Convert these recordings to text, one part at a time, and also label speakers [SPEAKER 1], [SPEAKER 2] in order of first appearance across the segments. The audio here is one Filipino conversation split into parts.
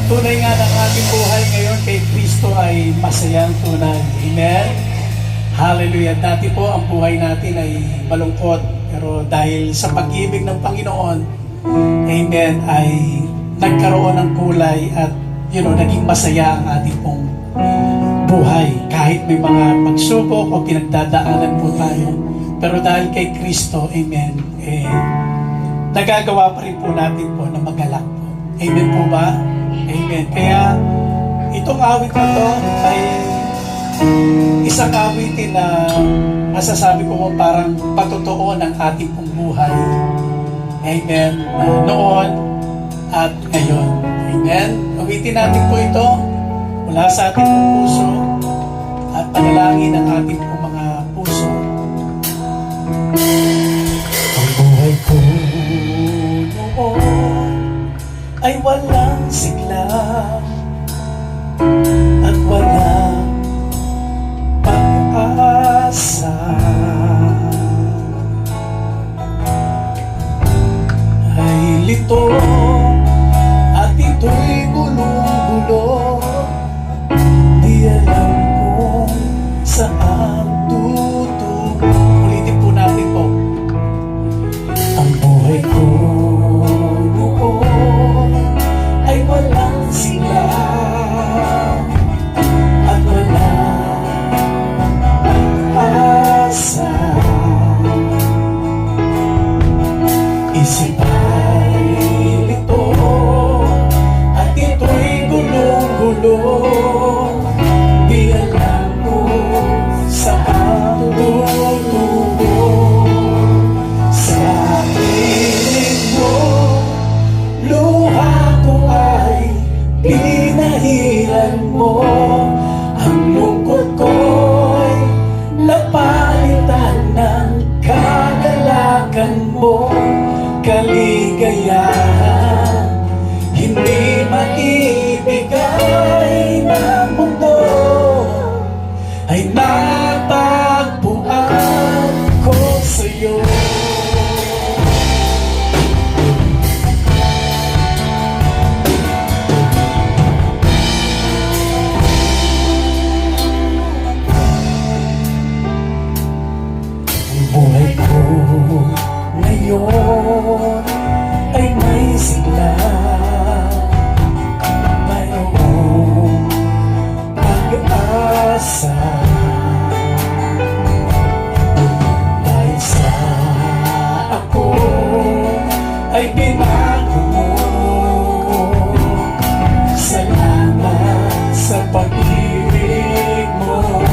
[SPEAKER 1] Tunay nga ng ating buhay ngayon kay Kristo ay masayang tunay. Amen? Hallelujah. Dati po ang buhay natin ay malungkot. Pero dahil sa pag-ibig ng Panginoon, amen, ay nagkaroon ng kulay at naging masaya ang ating pong buhay. Kahit may mga pagsubok o pinagdadaanan po tayo. Pero dahil kay Kristo, amen, nagagawa pa rin po natin po na magalak po. Amen po ba? Amen. Kaya itong awit na to ay isang awitin na masasabi ko parang patotoo ng ating pong buhay. Amen. Noon at ngayon. Amen. Awitin natin po ito mula sa ating pong puso at panalangin ng ating pong mga puso. Ang buhay ko noon ay walang sigla at walang pag-asa. Ay lito at ito'y gulong-gulo, di alam kung saan tutungo. Ulitin po natin po. Ang buhay ko noon ay walang sigla at walang pag-asa. Isip ay lito at ito'y gulong-gulo, di alam kung saan tutungo. Sa piling mo, luha ko ay pinahiran mo. Ang lungkot ko'y napalitan ng kagalakan mo. Kaligayahan hindi maibigay ng mundo ay natagpuan ko sa'yo. Ang buhay ko ngayon ay may sigla, mayroong pag-asa. Dahil sa ako ay binago mo, salamat sa pag-ibig mo.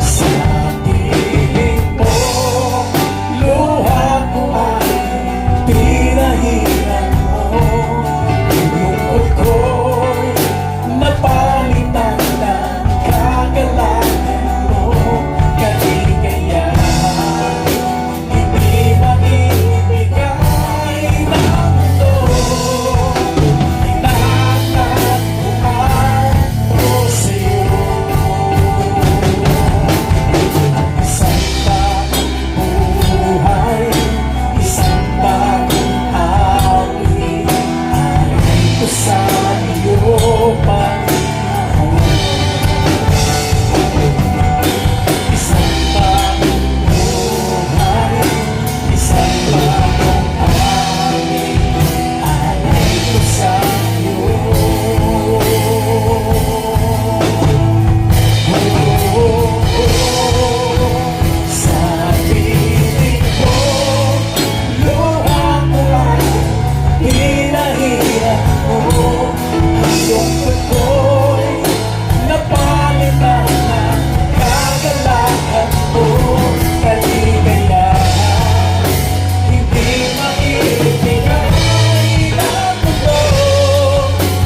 [SPEAKER 1] Sa piling mo, luha ko ay pinahiran mo. Ang lungkot ko'y napalitan ng kagalakan mo. Kaligayahan hindi maibigay ng mundo ay natagpuan ko sa'yo. Isang bagong buhay, isang bagong awit, alay ko sa iyo, Panginoon. Isang bagong buhay, isang bagong awit, alay ko sa iyo. Sa piling ko, luha ko ay pinahiran mo. Ang lungkot ko'y napalitan ng kagalakan mo. Kaligayahan hindi maibigay ng mundo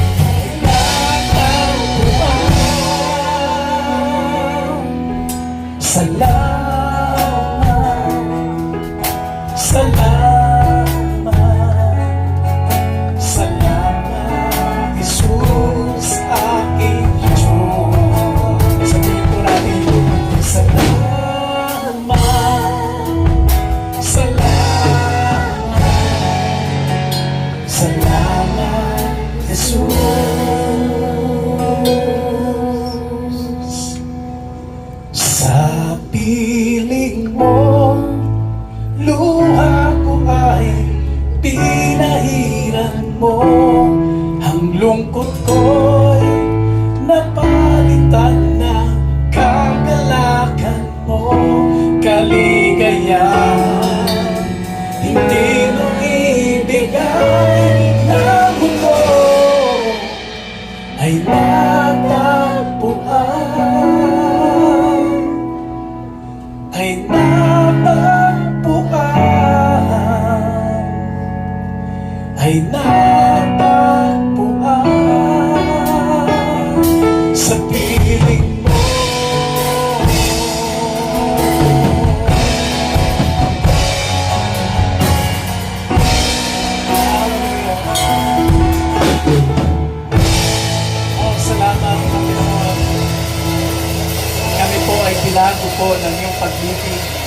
[SPEAKER 1] ay natagpuan. Salamat, salamat, salamat, Jesus, aking Diyos. Sabihin po natin, salamat, salamat, salamat, Jesus. Sa piling mo, luha ko ay pinahiran mo. Ang lungkot ko'y napalitan na kagalakan mo. Kaligayahan hindi mo ibigay na mundo ay natagpuan, ay natagpuan, ay natagpuan sa piling mo. Oh, salamat, Panginoon. Kami po ay binago po ng iyong pag-ibig.